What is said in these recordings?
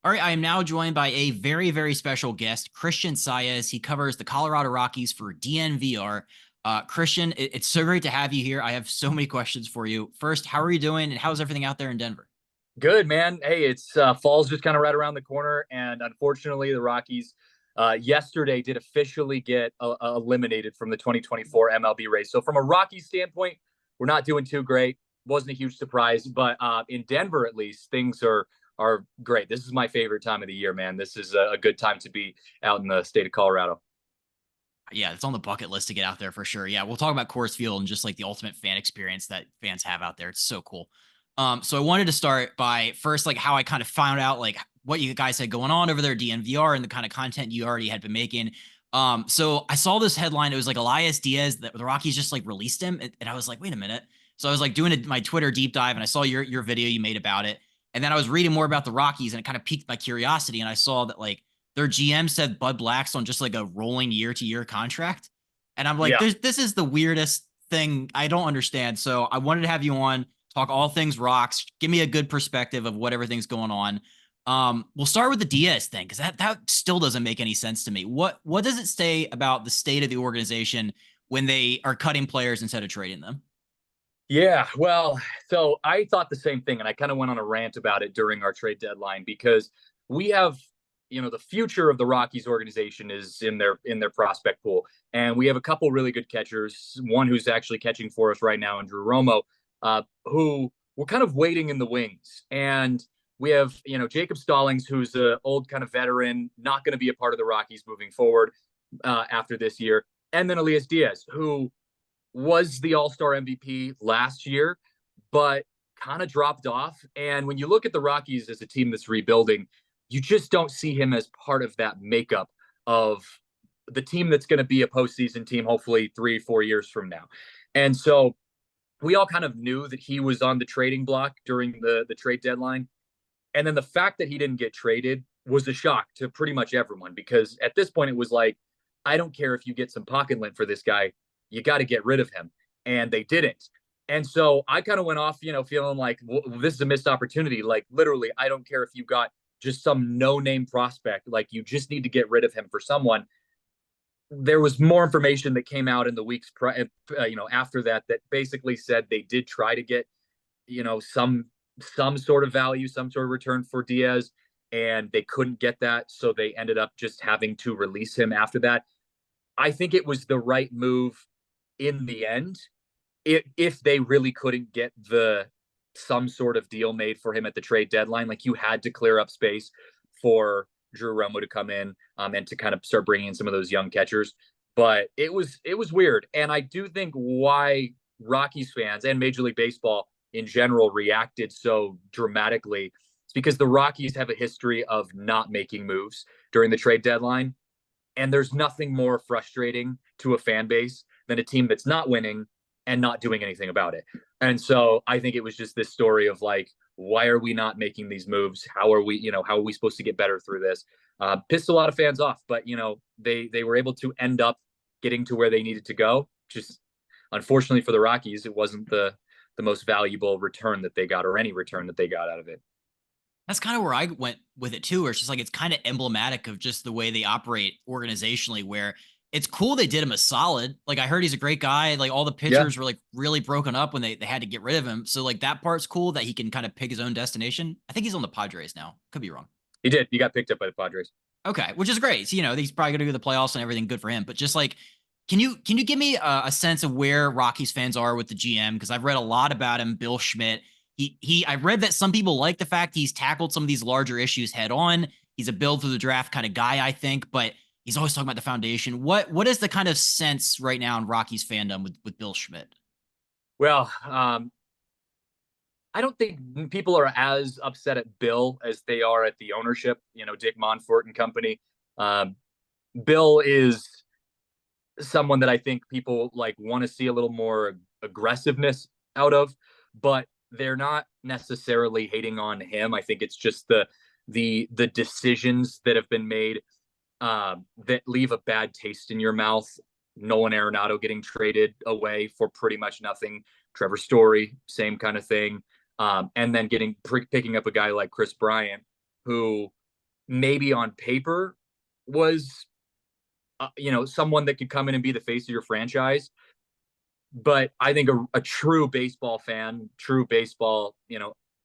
All right, I am now joined by a very, very special guest, Christian Saez. He covers the Colorado Rockies for DNVR. Christian, it's so great to have you here. I have so many questions for you. First, how are you doing, and how's everything out there in Denver? Good, man. Hey, it's fall's just kind of right around the corner, and unfortunately, the Rockies yesterday did officially get eliminated from the 2024 MLB race. So, from a Rockies standpoint, we're not doing too great. Wasn't a huge surprise, but in Denver, at least, things are great. This is my favorite time of the year, man. This is a good time to be out in the state of Colorado. Yeah, it's on the bucket list to get out there for sure. Yeah, we'll talk about Coors Field and just like the ultimate fan experience that fans have out there. It's so cool. So I wanted to start by first like how I kind of found out like what you guys had going on over there at DNVR and the kind of content you already had been making. So I saw this headline. It was like Elias Diaz that the Rockies just like released him, and I was like, wait a minute. So I was like doing my Twitter deep dive, and I saw your video you made about it, and then I was reading more about the Rockies, and it kind of piqued my curiosity, and I saw that like their GM said Bud Black's on just like a rolling year-to-year contract. And I'm like, Yeah. this is the weirdest thing. I don't understand. So I wanted to have you on, talk all things rocks, give me a good perspective of what everything's going on. We'll start with the Diaz thing, because that still doesn't make any sense to me. What does it say about the state of the organization when they are cutting players instead of trading them? Yeah, well, so I thought the same thing, and I kind of went on a rant about it during our trade deadline because we have, the future of the Rockies organization is in their prospect pool, and we have a couple really good catchers. One who's actually catching for us right now, and Drew Romo, who we're kind of waiting in the wings, and we have Jacob Stallings, who's an old kind of veteran, not going to be a part of the Rockies moving forward after this year, and then Elias Diaz, who was the All-Star MVP last year, but kind of dropped off. And when you look at the Rockies as a team that's rebuilding, you just don't see him as part of that makeup of the team that's going to be a postseason team, hopefully 3-4 years from now. And so we all kind of knew that he was on the trading block during the trade deadline. And then the fact that he didn't get traded was a shock to pretty much everyone, because at this point it was like, I don't care if you get some pocket lint for this guy, you got to get rid of him. And they didn't. And so I kind of went off, feeling like, well, this is a missed opportunity. Like, literally, I don't care if you got just some no name prospect, like, you just need to get rid of him for someone. There was more information that came out in the weeks, after that basically said they did try to get, some sort of value, some sort of return for Diaz, and they couldn't get that. So they ended up just having to release him after that. I think it was the right move in the end, if they really couldn't get some sort of deal made for him at the trade deadline. Like, you had to clear up space for Drew Romo to come in, and to kind of start bringing in some of those young catchers. But it was weird, and I do think why Rockies fans and Major League Baseball in general reacted so dramatically is because the Rockies have a history of not making moves during the trade deadline. And there's nothing more frustrating to a fan base than a team that's not winning and not doing anything about it. And so I think it was just this story of like, why are we not making these moves? How are we supposed to get better through this? Pissed a lot of fans off, but they were able to end up getting to where they needed to go. Just unfortunately for the Rockies, it wasn't the most valuable return that they got, or any return that they got out of it. That's kind of where I went with it too, where it's just like it's kind of emblematic of just the way they operate organizationally, where it's cool they did him a solid. Like, I heard he's a great guy. Like, all the Yeah, pitchers were like really broken up when they had to get rid of him. So like that part's cool that he can kind of pick his own destination. I think he's on the Padres now. Could be wrong. he did. He got picked up by the Padres. Okay, which is great. So, he's probably gonna do the playoffs and everything. Good for him. But just like, can you give me a sense of where Rockies fans are with the GM? Because I've read a lot about him, Bill Schmidt. I read that some people like the fact he's tackled some of these larger issues head on. He's a build through the draft kind of guy, I think, but he's always talking about the foundation. What is the kind of sense right now in Rockies fandom with Bill Schmidt? Well, I don't think people are as upset at Bill as they are at the ownership, Dick Monfort and company. Um, Bill is someone that I think people like want to see a little more aggressiveness out of, but they're not necessarily hating on him. I think it's just the decisions that have been made that leave a bad taste in your mouth. Nolan Arenado getting traded away for pretty much nothing. Trevor Story, same kind of thing. And then picking up a guy like Kris Bryant, who maybe on paper was, someone that could come in and be the face of your franchise. But I think a true baseball fan, true baseball,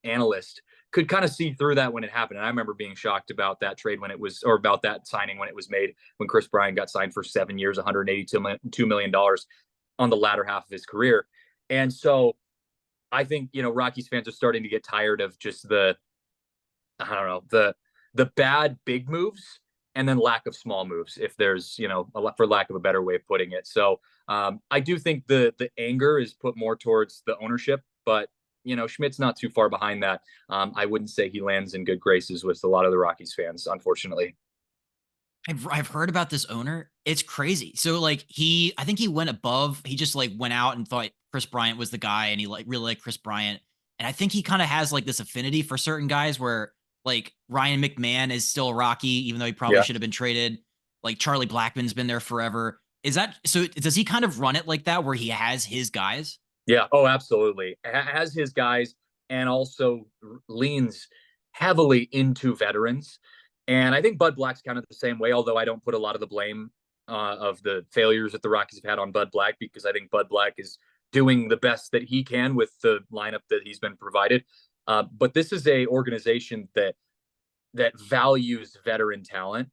analyst could kind of see through that when it happened. And I remember being shocked about that trade when it was, or about that signing when it was made, when Kris Bryant got signed for 7 years, $182 million on the latter half of his career. And so I think, Rockies fans are starting to get tired of just I don't know, the bad big moves and then lack of small moves, if there's, for lack of a better way of putting it. So I do think the anger is put more towards the ownership, but Schmidt's not too far behind that. I wouldn't say he lands in good graces with a lot of the Rockies fans, unfortunately. I've heard about this owner. It's crazy. So like I think he went above. He just like went out and thought Kris Bryant was the guy, and he like really liked Kris Bryant. And I think he kind of has like this affinity for certain guys where like Ryan McMahon is still a Rocky, even though he probably should have been traded. Like Charlie Blackmon's been there forever. Is that so? Does he kind of run it like that, where he has his guys? Yeah. Oh, absolutely. Has his guys, and also leans heavily into veterans. And I think Bud Black's kind of the same way, although I don't put a lot of the blame of the failures that the Rockies have had on Bud Black, because I think Bud Black is doing the best that he can with the lineup that he's been provided. But this is a organization that values veteran talent,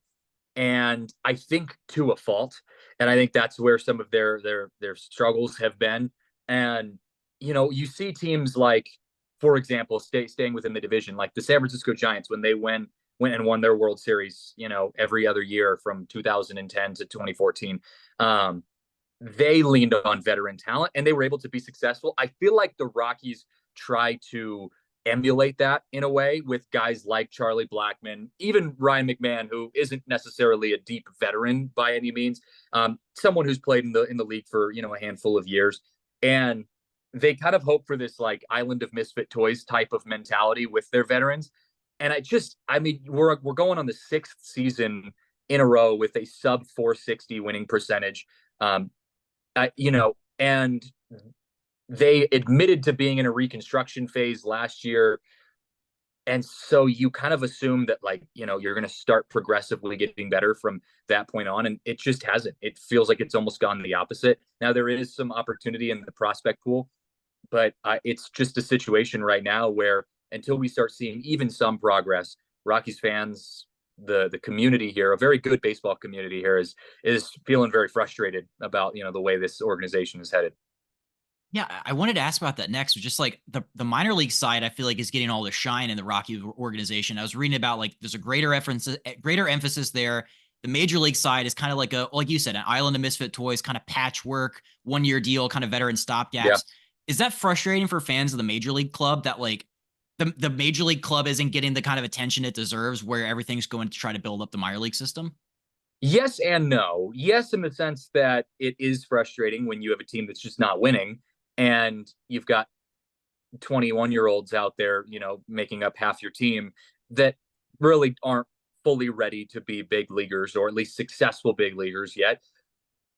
and I think to a fault. And I think that's where some of their struggles have been. And you see teams like, for example, staying within the division, like the San Francisco Giants, when they went and won their World Series, every other year from 2010 to 2014. They leaned on veteran talent and they were able to be successful. I feel like the Rockies try to emulate that in a way with guys like Charlie Blackmon, even Ryan McMahon, who isn't necessarily a deep veteran by any means, someone who's played in the league for a handful of years, and they kind of hope for this like island of misfit toys type of mentality with their veterans. And we're going on the 6th season in a row with a sub 460 winning percentage, and they admitted to being in a reconstruction phase last year. And so you kind of assume that you're going to start progressively getting better from that point on. And it just hasn't. It feels like it's almost gone the opposite. Now there is some opportunity in the prospect pool, but it's just a situation right now where until we start seeing even some progress, Rockies fans, the community here, a very good baseball community here, is feeling very frustrated about, the way this organization is headed. Yeah, I wanted to ask about that next. Just like the minor league side, I feel like is getting all the shine in the Rocky organization. I was reading about like there's a greater emphasis there. The major league side is kind of like you said, an island of misfit toys, kind of patchwork, 1-year deal, kind of veteran stopgaps. Yeah. Is that frustrating for fans of the major league club that like the major league club isn't getting the kind of attention it deserves, where everything's going to try to build up the minor league system? Yes and no. Yes, in the sense that it is frustrating when you have a team that's just not winning, and you've got 21-year-olds out there, making up half your team that really aren't fully ready to be big leaguers, or at least successful big leaguers yet.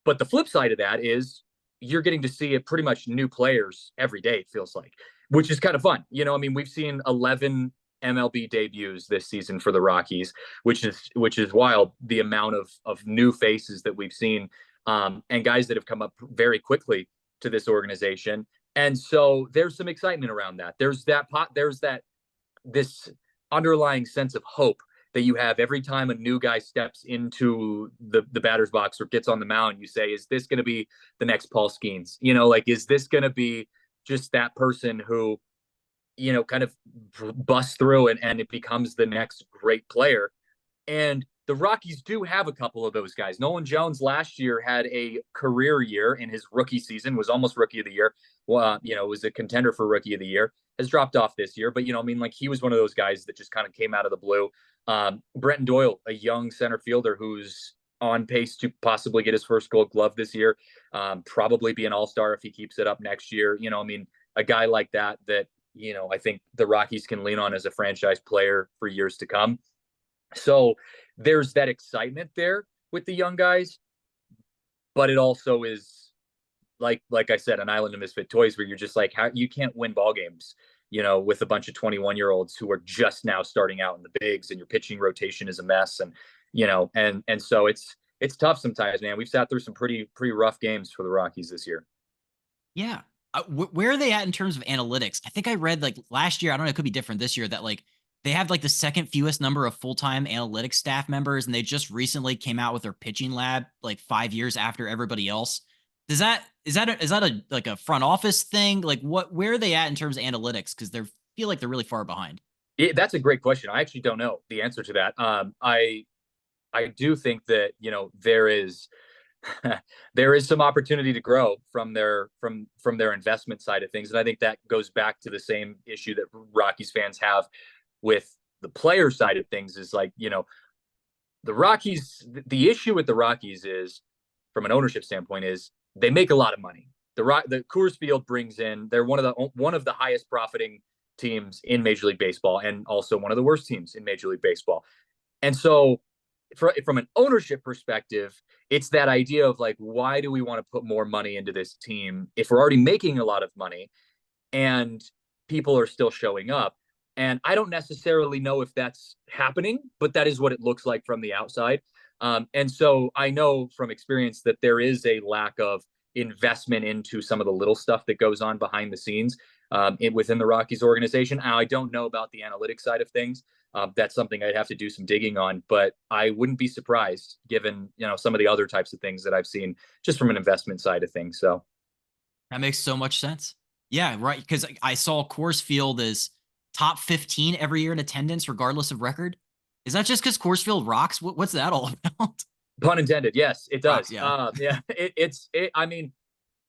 But the flip side of that is you're getting to see pretty much new players every day, it feels like, which is kind of fun. We've seen 11 MLB debuts this season for the Rockies, which is wild, the amount of new faces that we've seen, and guys that have come up very quickly to this organization. And so there's some excitement around that. There's this underlying sense of hope that you have every time a new guy steps into the batter's box or gets on the mound. You say, is this going to be the next Paul Skeens? Is this going to be just that person who, kind of busts through and it becomes the next great player? And the Rockies do have a couple of those guys. Nolan Jones last year had a career year in his rookie season, was almost rookie of the year. Well, was a contender for rookie of the year, has dropped off this year. But, he was one of those guys that just kind of came out of the blue. Brenton Doyle, a young center fielder who's on pace to possibly get his first Gold Glove this year, probably be an all-star if he keeps it up next year. A guy like that, I think the Rockies can lean on as a franchise player for years to come. So there's that excitement there with the young guys, but it also is like I said, an island of misfit toys where you're just like, how you can't win ball games with a bunch of 21-year-olds who are just now starting out in the bigs, and your pitching rotation is a mess. And, and so it's tough sometimes, man. We've sat through some pretty rough games for the Rockies this year. Yeah. Where are they at in terms of analytics? I think I read like last year, I don't know, it could be different this year, that like they have like the second fewest number of full-time analytics staff members, and they just recently came out with their pitching lab like 5 years after everybody else. Is that a like a front office thing? Like where are they at in terms of analytics? Because they feel like they're really far behind. That's a great question. I actually don't know the answer to that. I do think that there is there is some opportunity to grow from their investment side of things, and I think that goes back to the same issue that Rockies fans have with the player side of things. Is like, the Rockies. The issue with the Rockies is, from an ownership standpoint, is they make a lot of money. The Coors Field brings in. They're one of the highest profiting teams in Major League Baseball, and also one of the worst teams in Major League Baseball. And so, from an ownership perspective, it's that idea of like, why do we want to put more money into this team if we're already making a lot of money and people are still showing up? And I don't necessarily know if that's happening, but that is what it looks like from the outside. And so I know from experience that there is a lack of investment into some of the little stuff that goes on behind the scenes within the Rockies organization. I don't know about the analytics side of things. That's something I'd have to do some digging on, but I wouldn't be surprised given, some of the other types of things that I've seen just from an investment side of things. So that makes so much sense. Yeah, right. Because I saw Coors Field is top 15 every year in attendance, regardless of record. Is that just because Coors Field rocks? What's that all about? Pun intended. Yes, it does. Yeah. Yeah. I mean,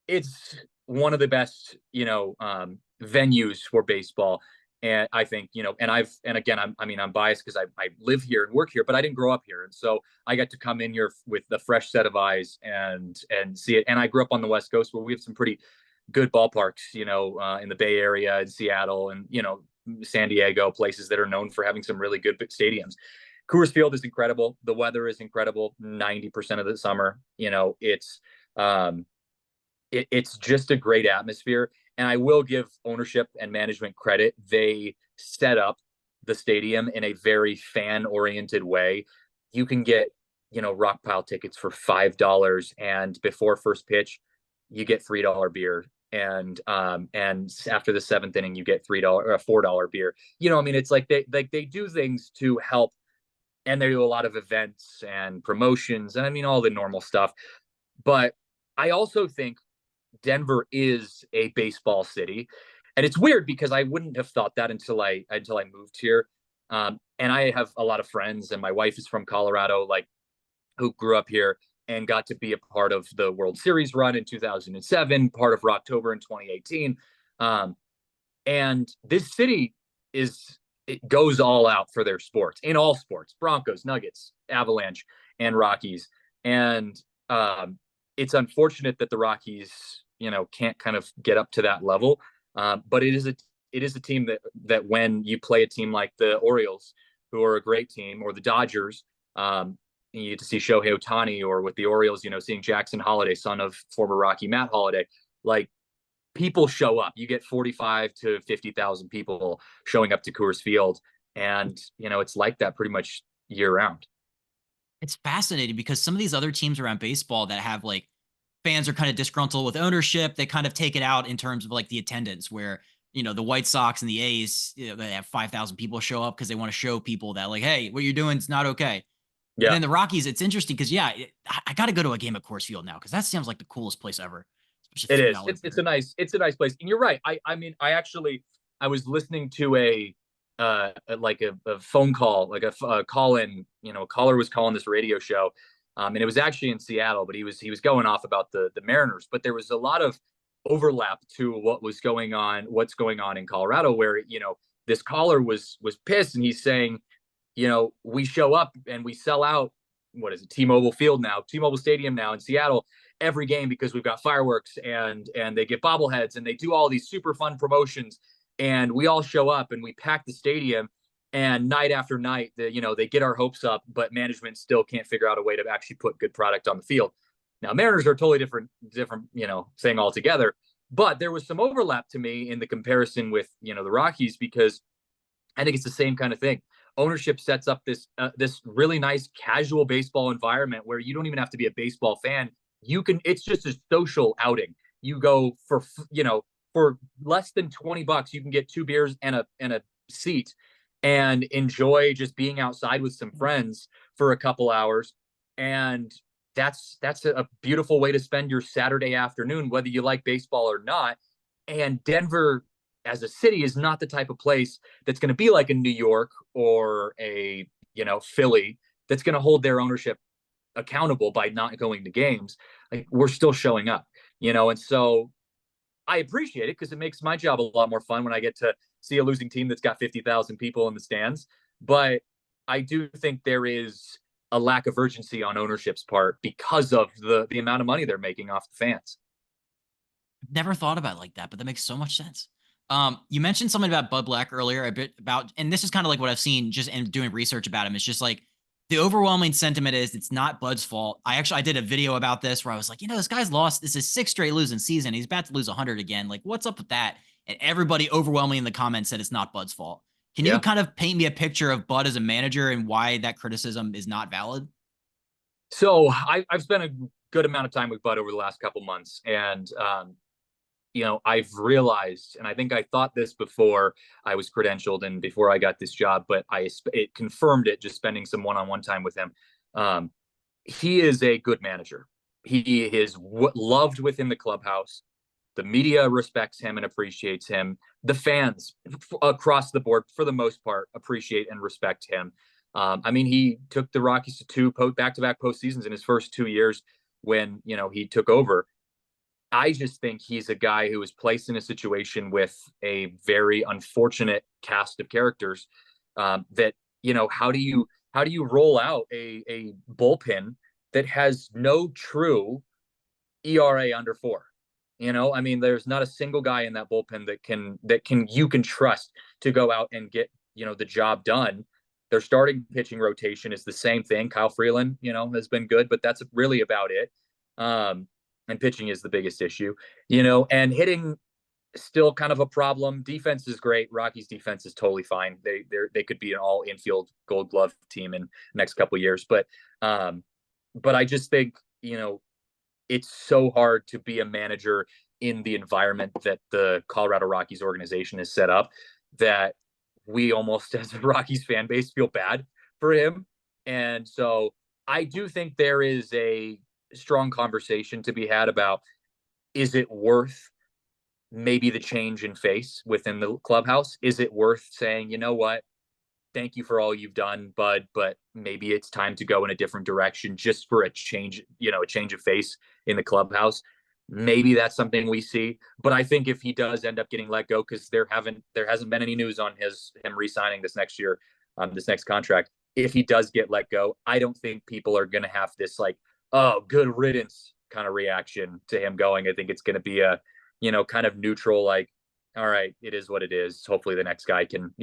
it's one of the best, venues for baseball. And I think, and again, I'm biased because I live here and work here, but I didn't grow up here. And so I got to come in here with a fresh set of eyes and see it. And I grew up on the West Coast, where we have some pretty good ballparks, in the Bay Area, in Seattle, and, San Diego, places that are known for having some really good stadiums. Coors Field is incredible. The weather is incredible 90% of the summer. It's just a great atmosphere. And I will give ownership and management credit. They set up the stadium in a very fan-oriented way. You can get, rock pile tickets for $5, and before first pitch, you get $3 beer. And after the seventh inning, you get $3 or $4 beer. It's like they do things to help, and they do a lot of events and promotions, and all the normal stuff. But I also think Denver is a baseball city, and it's weird because I wouldn't have thought that until I moved here. And I have a lot of friends, and my wife is from Colorado, who grew up here and got to be a part of the World Series run in 2007, part of Rocktober in 2018. And this city it goes all out for their sports, in all sports: Broncos, Nuggets, Avalanche, and Rockies. And it's unfortunate that the Rockies, can't kind of get up to that level. But it is a team that when you play a team like the Orioles, who are a great team, or the Dodgers, you get to see Shohei Ohtani, or with the Orioles, seeing Jackson Holiday, son of former Rocky Matt Holiday, people show up. You get 45 to 50,000 people showing up to Coors Field. And, it's like that pretty much year round. It's fascinating because some of these other teams around baseball that have fans are kind of disgruntled with ownership, they kind of take it out in terms of the attendance, where, the White Sox and the A's, they have 5,000 people show up because they want to show people that hey, what you're doing is not okay. Yeah. And then the Rockies, it's interesting because I got to go to a game at Coors Field now, because that sounds like the coolest place ever. It is. It's a nice place. And you're right. I was listening to a phone call, a call in, a caller was calling this radio show. And it was actually in Seattle, but he was going off about the Mariners. But there was a lot of overlap to what's going on in Colorado, where, this caller was pissed, and he's saying, we show up and we sell out, what is it, T-Mobile Stadium now in Seattle every game, because we've got fireworks and they get bobbleheads and they do all these super fun promotions, and we all show up and we pack the stadium, and night after night, they get our hopes up, but management still can't figure out a way to actually put good product on the field. Now, Mariners are a totally different, thing altogether. But there was some overlap to me in the comparison with, the Rockies, because I think it's the same kind of thing. Ownership sets up this really nice casual baseball environment where you don't even have to be a baseball fan. It's just a social outing. You go for less than $20, you can get 2 beers and a seat and enjoy just being outside with some friends for a couple hours. And that's a beautiful way to spend your Saturday afternoon, whether you like baseball or not. And Denver as a city is not the type of place that's going to be like a New York or a, Philly, that's going to hold their ownership accountable by not going to games. Like, we're still showing up, and so I appreciate it because it makes my job a lot more fun when I get to see a losing team that's got 50,000 people in the stands. But I do think there is a lack of urgency on ownership's part because of the amount of money they're making off the fans. Never thought about it like that, but that makes so much sense. You mentioned something about Bud Black earlier, a bit about, and this is kind of like what I've seen just in doing research about him. It's just like the overwhelming sentiment is it's not Bud's fault. I did a video about this where I was like, this guy's lost. This is 6th straight losing season. He's about to lose 100 again. Like, what's up with that? And everybody overwhelmingly in the comments said it's not Bud's fault. Can you kind of paint me a picture of Bud as a manager and why that criticism is not valid? So I've spent a good amount of time with Bud over the last couple months, and I've realized, and I think I thought this before I was credentialed and before I got this job, but it confirmed it just spending some one-on-one time with him. He is a good manager. He is loved within the clubhouse. The media respects him and appreciates him. The fans across the board, for the most part, appreciate and respect him. He took the Rockies to 2 back-to-back postseasons in his first 2 years when, he took over. I just think he's a guy who was placed in a situation with a very unfortunate cast of characters, that, how do you roll out a bullpen that has no true ERA under 4? There's not a single guy in that bullpen that you can trust to go out and get, the job done. Their starting pitching rotation is the same thing. Kyle Freeland, has been good, but that's really about it. And pitching is the biggest issue, and hitting still kind of a problem. Defense is great. Rockies defense is totally fine. They could be an all infield Gold Glove team in the next couple of years. But I just think, it's so hard to be a manager in the environment that the Colorado Rockies organization is set up, that we almost, as a Rockies fan base, feel bad for him. And so I do think there is a strong conversation to be had about, is it worth maybe the change in face within the clubhouse? Is it worth saying, you know what, thank you for all you've done, Bud, but maybe it's time to go in a different direction just for a change, a change of face in the clubhouse? Maybe that's something we see. But I think if he does end up getting let go, because there hasn't been any news on him re-signing this next year, this next contract. If he does get let go, I don't think people are going to have this like, oh, good riddance kind of reaction to him going. I think it's going to be a, kind of neutral, like, all right, it is what it is. Hopefully the next guy can,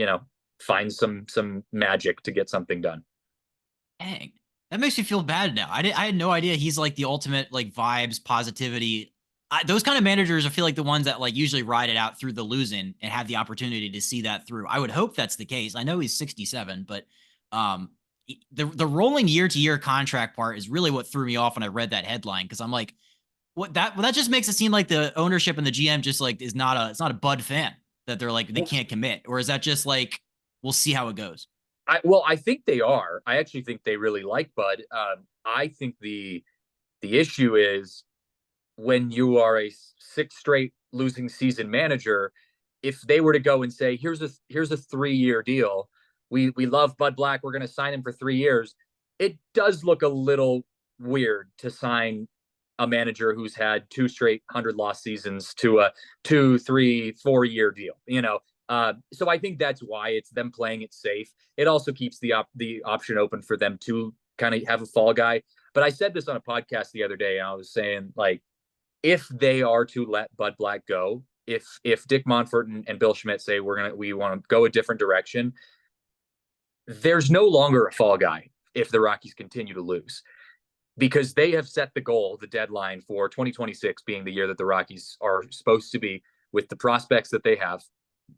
find some magic to get something done. Dang, that makes me feel bad now. I had no idea he's like the ultimate like vibes, positivity. Those kind of managers, I feel like the ones that like usually ride it out through the losing and have the opportunity to see that through. I would hope that's the case. I know he's 67, but the rolling year to year contract part is really what threw me off when I read that headline, because I'm like, that just makes it seem like the ownership and the GM just like it's not a Bud fan, that they're like they can't commit, or is that just like we'll see how it goes? I think they are. I actually think they really like Bud. I think the issue is when you are a 6 straight losing season manager, if they were to go and say, here's a 3-year deal, we love Bud Black, we're going to sign him for 3 years, it does look a little weird to sign a manager who's had 2 straight 100-loss seasons to a 2, 3, 4-year deal. So I think that's why it's them playing it safe. It also keeps the option open for them to kind of have a fall guy. But I said this on a podcast the other day, and I was saying, like, if they are to let Bud Black go, if Dick Monfort and Bill Schmidt say we want to go a different direction, there's no longer a fall guy if the Rockies continue to lose. because they have set the goal, the deadline for 2026 being the year that the Rockies are supposed to be with the prospects that they have.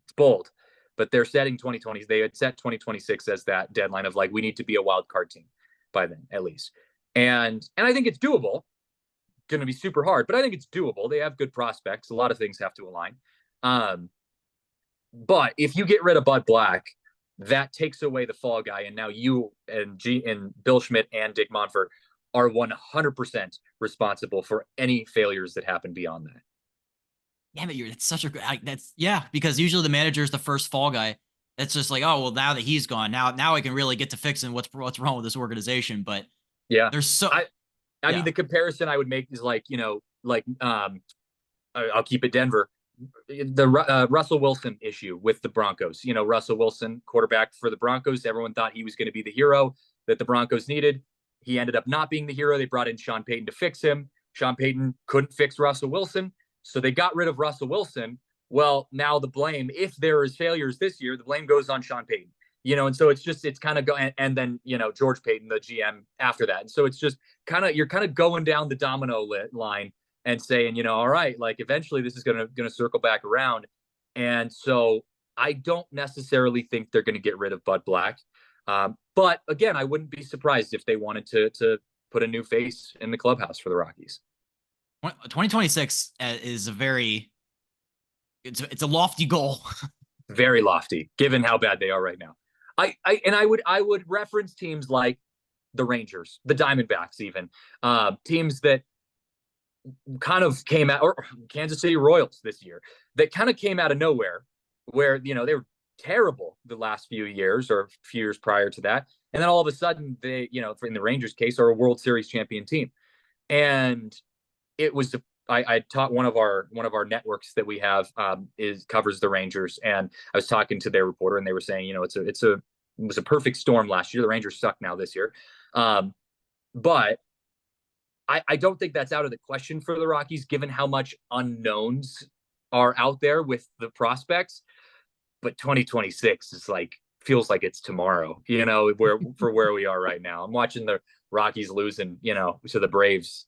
It's bold, but they're setting 2020. They had set 2026 as that deadline of like, we need to be a wild card team by then, at least. And I think it's doable. Going to be super hard, but I think it's doable. They have good prospects. A lot of things have to align. But if you get rid of Bud Black, that takes away the fall guy, and now you and Bill Schmidt and Dick Monfort are 100% responsible for any failures that happen beyond that. Yeah, but it's such a good. Because usually the manager is the first fall guy. It's just like, oh well, now that he's gone, now I can really get to fixing what's wrong with this organization. But yeah, there's so. I mean, the comparison I would make is like, I'll keep it Denver. The Russell Wilson issue with the Broncos. Russell Wilson, quarterback for the Broncos. Everyone thought he was going to be the hero that the Broncos needed. He ended up not being the hero. They brought in Sean Payton to fix him. Sean Payton couldn't fix Russell Wilson, so they got rid of Russell Wilson. Well, now the blame, if there is failures this year, the blame goes on Sean Payton. And so it's kind of and then, George Payton, the GM after that. And so it's just you're kind of going down the domino line and saying, all right, like eventually this is going to circle back around. And so I don't necessarily think they're going to get rid of Bud Black. But again, I wouldn't be surprised if they wanted to put a new face in the clubhouse for the Rockies. 2026 is it's a lofty goal. Very lofty, given how bad they are right now. I would reference teams like the Rangers, the Diamondbacks, even teams that kind of came out, or Kansas City Royals this year, that kind of came out of nowhere, where they were terrible the last few years or few years prior to that, and then all of a sudden they, in the Rangers case, are a World Series champion team. And it was I taught one of our networks that we have covers the Rangers, and I was talking to their reporter, and they were saying, it was a perfect storm last year. The Rangers suck now this year, but I don't think that's out of the question for the Rockies, given how much unknowns are out there with the prospects. But 2026 is feels like it's tomorrow, where we are right now. I'm watching the Rockies losing, to the Braves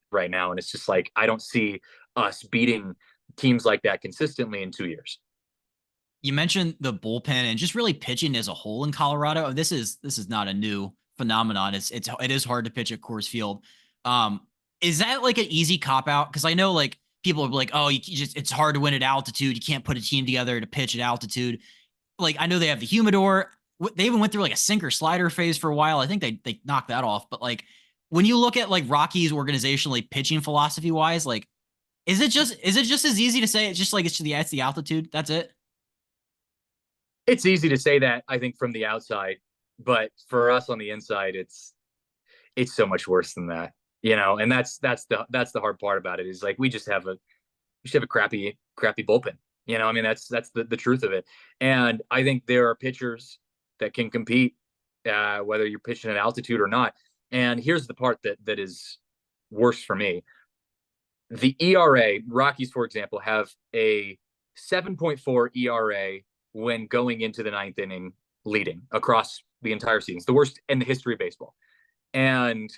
right now, and it's just like, I don't see us beating teams like that consistently in 2 years. You mentioned the bullpen and just really pitching as a whole in Colorado. This is not a new phenomenon. It is hard to pitch at Coors Field. Is that like an easy cop out? Because I know like people are like, oh, it's hard to win at altitude. You can't put a team together to pitch at altitude. Like, I know they have the humidor. They even went through like a sinker slider phase for a while. I think they knocked that off. But like, when you look at like Rockies organizationally pitching philosophy wise, like, is it just as easy to say it's just like it's the altitude? That's it. It's easy to say that, I think, from the outside, but for us on the inside, it's so much worse than that, and that's the hard part about it, is like, we just have a crappy bullpen. I mean, that's the truth of it. And I think there are pitchers that can compete, whether you're pitching at altitude or not. And here's the part that is worse for me. The ERA, Rockies, for example, have a 7.4 ERA when going into the ninth inning leading across the entire season. It's the worst in the history of baseball. And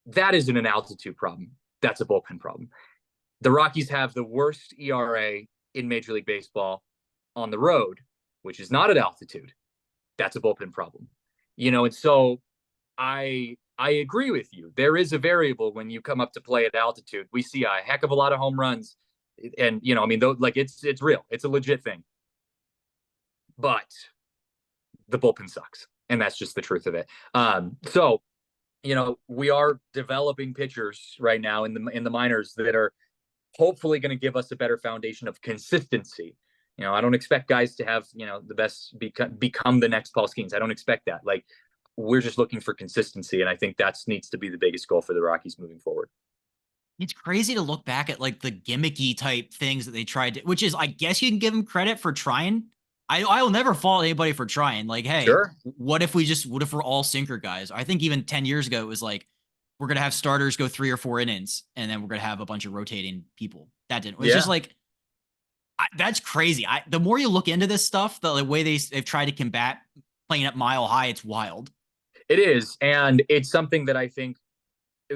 that isn't an altitude problem. That's a bullpen problem. The Rockies have the worst ERA in Major League Baseball on the road, which is not at altitude. That's a bullpen problem. And so I agree with you. There is a variable when you come up to play at altitude. We see a heck of a lot of home runs, and I mean, it's real. It's a legit thing. But the bullpen sucks, and that's just the truth of it. So, we are developing pitchers right now in the minors that are hopefully going to give us a better foundation of consistency. I don't expect guys to have, the best become the next Paul Skeens. I don't expect that. Like, we're just looking for consistency, and I think that needs to be the biggest goal for the Rockies moving forward. It's crazy to look back at like the gimmicky type things that they tried to, which is, I guess you can give them credit for trying. I will never fault anybody for trying. Like, hey, sure. What if we're all sinker guys? I think even 10 years ago, it was like, we're going to have starters go 3 or 4 innings, and then we're going to have a bunch of rotating people. That didn't. It's just like, that's crazy. The more you look into this stuff, the way they've tried to combat playing up mile high, it's wild. It is. And it's something that I think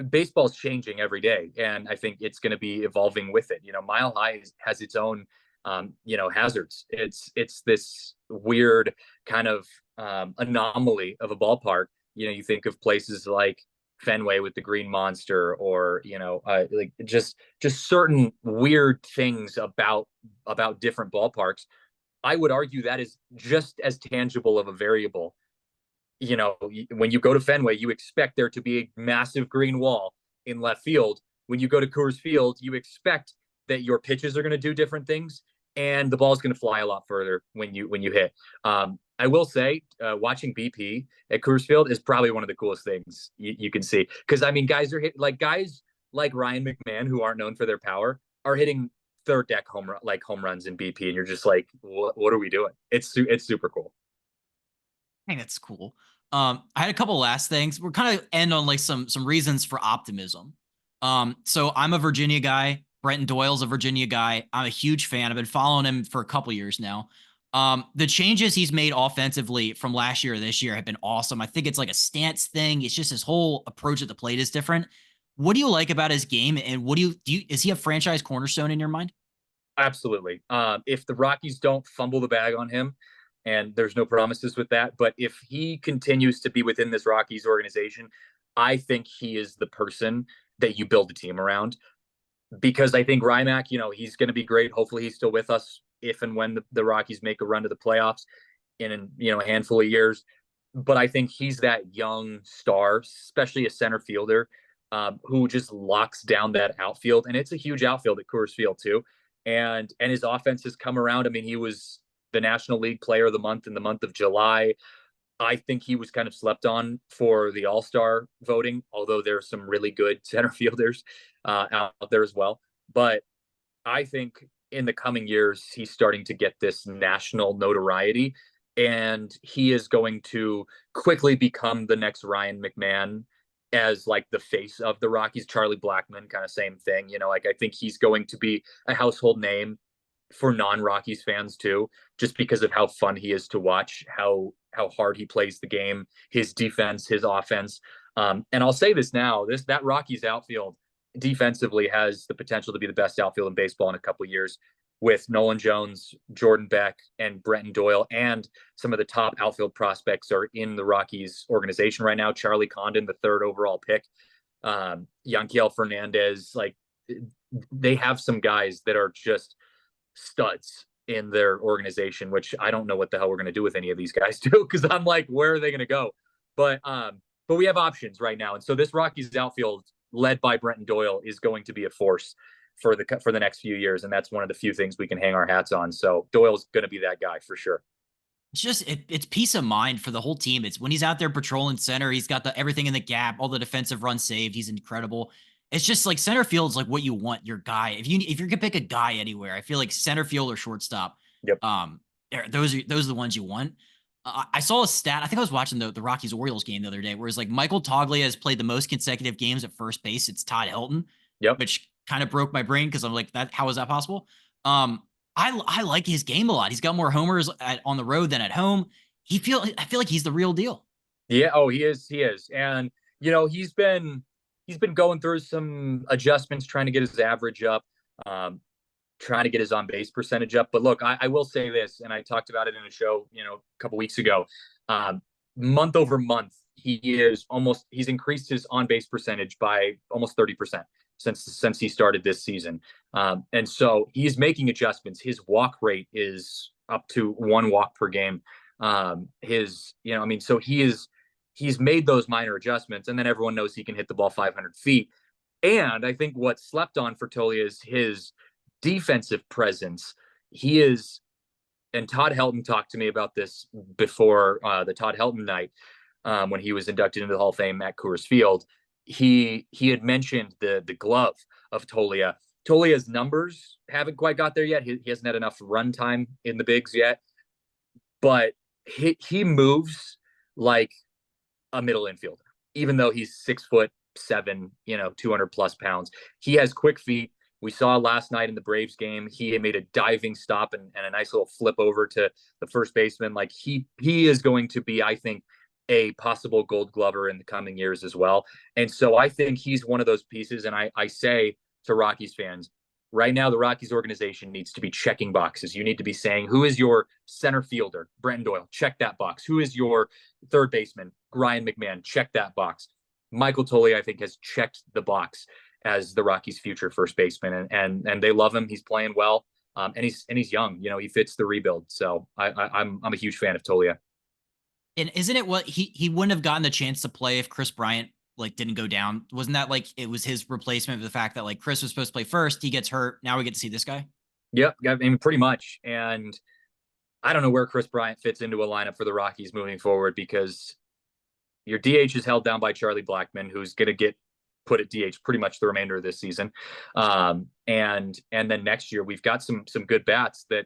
baseball's changing every day, and I think it's going to be evolving with it. Mile High has its own, hazards. It's this weird kind of anomaly of a ballpark. You think of places like Fenway with the Green Monster, or like just certain weird things about different ballparks. I would argue that is just as tangible of a variable. When you go to Fenway, you expect there to be a massive green wall in left field. When you go to Coors Field, you expect that your pitches are going to do different things, and the ball is going to fly a lot further when you hit. I will say, watching BP at Coors Field is probably one of the coolest things you can see, because I mean, guys like Ryan McMahon, who aren't known for their power, are hitting third deck home runs in BP, and you're just like, what are we doing? It's super cool. I think that's cool. I had a couple last things. We're kind of end on like some reasons for optimism. So I'm a Virginia guy. Brenton Doyle's a Virginia guy. I'm a huge fan. I've been following him for a couple years now. The changes he's made offensively from last year to this year have been awesome. I think it's like a stance thing. It's just his whole approach at the plate is different. What do you like about his game, and what do you is he a franchise cornerstone in your mind? Absolutely. If the Rockies don't fumble the bag on him, and there's no promises with that, but if he continues to be within this Rockies organization, I think he is the person that you build the team around. Because I think Rymack, he's going to be great. Hopefully he's still with us if and when the Rockies make a run to the playoffs in a handful of years. But I think he's that young star, especially a center fielder, who just locks down that outfield. And it's a huge outfield at Coors Field too. And his offense has come around. I mean, he was the National League Player of the Month in the month of July. I think he was kind of slept on for the All-Star voting, although there are some really good center fielders out there as well. But I think in the coming years, he's starting to get this national notoriety, and he is going to quickly become the next Ryan McMahon as like the face of the Rockies. Charlie Blackmon, kind of same thing. Like I think he's going to be a household name for non-Rockies fans too, just because of how fun he is to watch, how hard he plays the game, his defense, his offense. And I'll say this now, that Rockies outfield defensively has the potential to be the best outfield in baseball in a couple of years, with Nolan Jones, Jordan Beck, and Brenton Doyle, and some of the top outfield prospects are in the Rockies organization right now. Charlie Condon, the third overall pick, Yanquiel Fernandez, like they have some guys that are just studs in their organization, which I don't know what the hell we're going to do with any of these guys too, because I'm like, where are they going to go? But we have options right now, and so this Rockies outfield, led by Brenton Doyle, is going to be a force for the next few years, and that's one of the few things we can hang our hats on. So Doyle's going to be that guy for sure. It's just it's peace of mind for the whole team. It's when he's out there patrolling center, he's got everything in the gap, all the defensive runs saved. He's incredible. It's just like center field's like what you want your guy. If you're gonna pick a guy anywhere, I feel like center field or shortstop. Yep. Those are the ones you want. I saw a stat. I think I was watching the Rockies Orioles game the other day, where it's like Michael Toglia has played the most consecutive games at first base. It's Todd Helton. Yep. Which kind of broke my brain, because I'm like, that how is that possible? I like his game a lot. He's got more homers on the road than at home. I feel like he's the real deal. Yeah. Oh, he is. And he's been going through some adjustments, trying to get his average up, trying to get his on base percentage up. But look, I will say this, and I talked about it in a show, a couple weeks ago. Month over month, he's increased his on base percentage by almost 30% since he started this season. And so he's making adjustments. His walk rate is up to 1 walk per game. So he's made those minor adjustments, and then everyone knows he can hit the ball 500 feet. And I think what's slept on for Toglia is his defensive presence. He is, and Todd Helton talked to me about this before the Todd Helton night, when he was inducted into the Hall of Fame at Coors Field. He had mentioned the glove of Toglia. Tolia's numbers haven't quite got there yet. He hasn't had enough run time in the bigs yet, but he moves like a middle infielder, even though he's 6'7", 200 plus pounds. He has quick feet. We saw last night in the Braves game, he made a diving stop and a nice little flip over to the first baseman. Like he is going to be, I think, a possible Gold Glover in the coming years as well. And so I think he's one of those pieces. And I say to Rockies fans, right now, the Rockies organization needs to be checking boxes. You need to be saying, who is your center fielder? Brenton Doyle, check that box. Who is your third baseman? Ryan McMahon, check that box. Michael Toglia, I think, has checked the box as the Rockies' future first baseman, and they love him. He's playing well, and he's young. You know, he fits the rebuild. So I'm a huge fan of Toglia. And isn't it what he wouldn't have gotten the chance to play if Kris Bryant like didn't go down? Wasn't that like it was his replacement for the fact that like Kris was supposed to play first, he gets hurt, now we get to see this guy? Yep, I mean pretty much. And I don't know where Kris Bryant fits into a lineup for the Rockies moving forward, because your DH is held down by Charlie Blackmon, who's going to get put at DH pretty much the remainder of this season. And then next year we've got some good bats that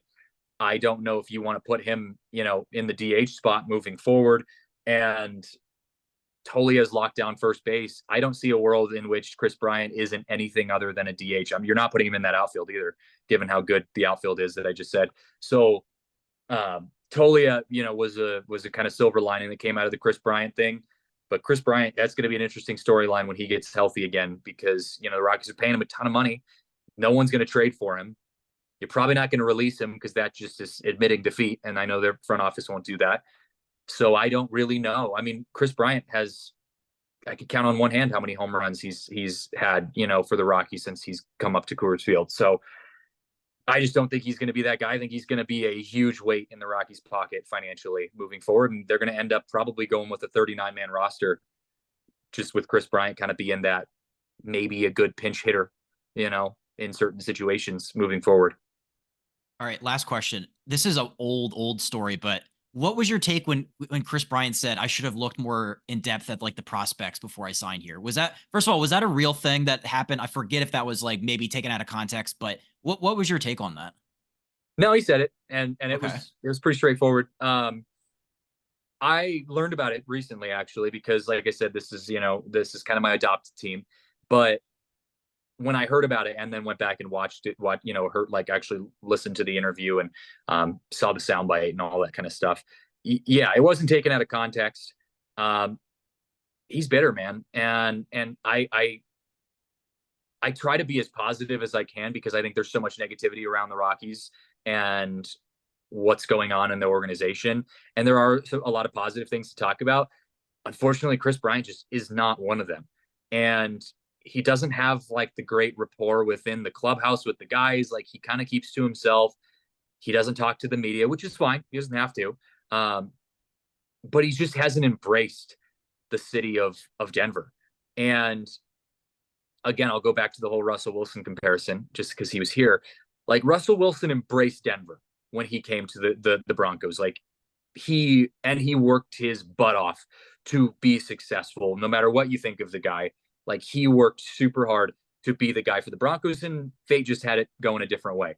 I don't know if you want to put him, you know, in the DH spot moving forward. And Tolia's locked down first base. I don't see a world in which Kris Bryant isn't anything other than a DH. You're not putting him in that outfield either, given how good the outfield is that I just said. So Toglia, you know, was a kind of silver lining that came out of the Kris Bryant thing. But Kris Bryant, that's going to be an interesting storyline when he gets healthy again, because, you know, the Rockies are paying him a ton of money. No one's going to trade for him. You're probably not going to release him, because that just is admitting defeat. And I know their front office won't do that. So I don't really know. I mean, Kris Bryant has, I could count on one hand how many home runs he's had, you know, for the Rockies since he's come up to Coors Field. So I just don't think he's going to be that guy. I think he's going to be a huge weight in the Rockies' pocket financially moving forward. And they're going to end up probably going with a 39-man roster, just with Kris Bryant kind of being that maybe a good pinch hitter, you know, in certain situations moving forward. All right, last question. This is an old story, but what was your take when Kris Bryant said I should have looked more in depth at like the prospects before I signed here? Was that, first of all, was that a real thing that happened? I forget if that was like maybe taken out of context, but what was your take on that? No, he said it, and it Okay. was pretty straightforward. I learned about it recently, actually, because like I said, this is kind of my adopted team. But when I heard about it and then went back and watched it, actually listened to the interview and saw the soundbite and all that kind of stuff. Yeah, it wasn't taken out of context. He's bitter, man, and I try to be as positive as I can, because I think there's so much negativity around the Rockies and what's going on in the organization. And there are a lot of positive things to talk about. Unfortunately, Kris Bryant just is not one of them. And he doesn't have like the great rapport within the clubhouse with the guys. Like, he kind of keeps to himself. He doesn't talk to the media, which is fine. He doesn't have to. But he just hasn't embraced the city of Denver. And again, I'll go back to the whole Russell Wilson comparison, just because he was here. Like, Russell Wilson embraced Denver when he came to the Broncos. Like, he worked his butt off to be successful, no matter what you think of the guy. Like, he worked super hard to be the guy for the Broncos, and fate just had it going a different way.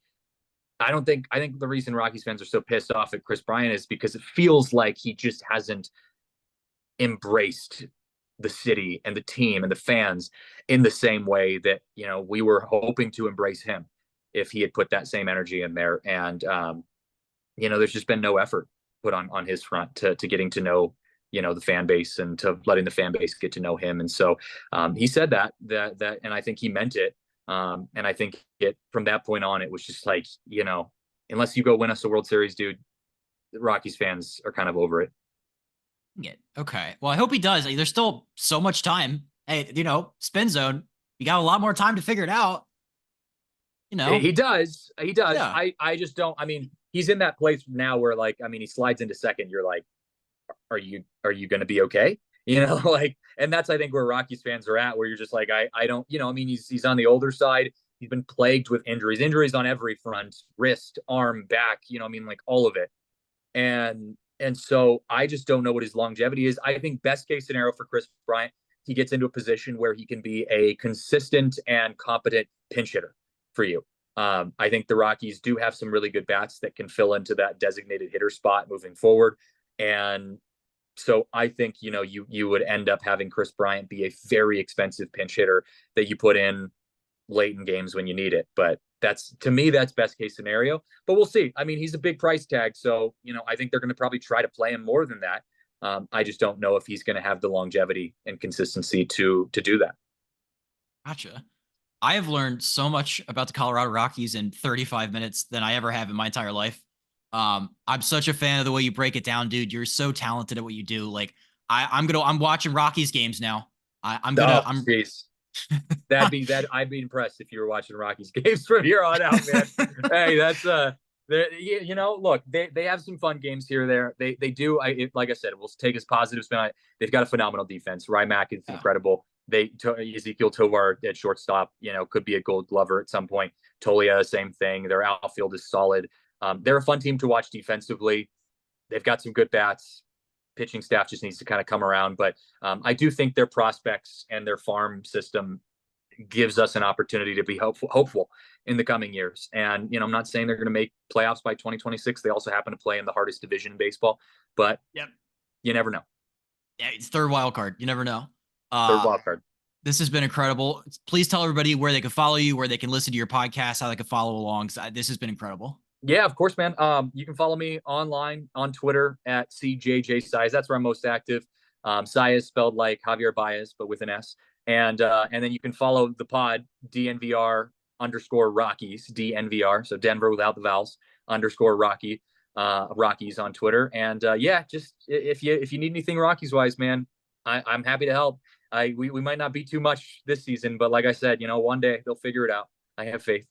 I think the reason Rockies fans are so pissed off at Kris Bryant is because it feels like he just hasn't embraced the city and the team and the fans in the same way that, you know, we were hoping to embrace him if he had put that same energy in there. And there's just been no effort put on his front to getting to know, you know, the fan base and to letting the fan base get to know him. And so he said that, and I think he meant it. And I think from that point on, it was just like, you know, unless you go win us a World Series, dude, the Rockies fans are kind of over it. Okay. Well, I hope he does. There's still so much time. Hey, you know, spin zone, you got a lot more time to figure it out. You know, he does. Yeah. I just don't. I mean, he's in that place now where, like, I mean, he slides into second. You're like, are you going to be okay? You know, like, and that's, I think, where Rockies fans are at, where you're just like, I don't, you know, I mean, he's on the older side. He's been plagued with injuries on every front, wrist, arm, back, you know, I mean, like, all of it. And so I just don't know what his longevity is. I think best case scenario for Kris Bryant, he gets into a position where he can be a consistent and competent pinch hitter for you. I think the Rockies do have some really good bats that can fill into that designated hitter spot moving forward. And so I think, you know, you would end up having Kris Bryant be a very expensive pinch hitter that you put in late in games when you need it. But to me, that's best case scenario. But we'll see. I mean, he's a big price tag. So, you know, I think they're going to probably try to play him more than that. I just don't know if he's going to have the longevity and consistency to do that. Gotcha. I have learned so much about the Colorado Rockies in 35 minutes than I ever have in my entire life. I'm such a fan of the way you break it down, dude. You're so talented at what you do. Like I'm watching Rockies games now. I'm gonna, Oh, I'm, jeez. I'd be impressed if you were watching Rockies games from here on out, man. Hey, that's look, they have some fun games here or there. They do. Like I said, we'll take as positive spin. They've got a phenomenal defense. Rymack is incredible. Ezekiel Tovar at shortstop, could be a Gold Glover at some point. Toglia, same thing. Their outfield is solid. They're a fun team to watch defensively. They've got some good bats. Pitching staff just needs to kind of come around, but I do think their prospects and their farm system gives us an opportunity to be hopeful in the coming years. And I'm not saying they're going to make playoffs by 2026. They also happen to play in the hardest division in baseball, but you never know. Yeah, it's third wild card. You never know. Third wild card. This has been incredible. Please tell everybody where they can follow you, where they can listen to your podcast, how they can follow along. This has been incredible. Yeah, of course, man. You can follow me online on Twitter at CJJ Saez. That's where I'm most active. Saez spelled like Javier Baez, but with an S. And then you can follow the pod DNVR _ Rockies, DNVR. So Denver without the vowels _ Rockies on Twitter. And just if you need anything Rockies wise, man, I'm happy to help. We might not be too much this season, but like I said, one day they'll figure it out. I have faith.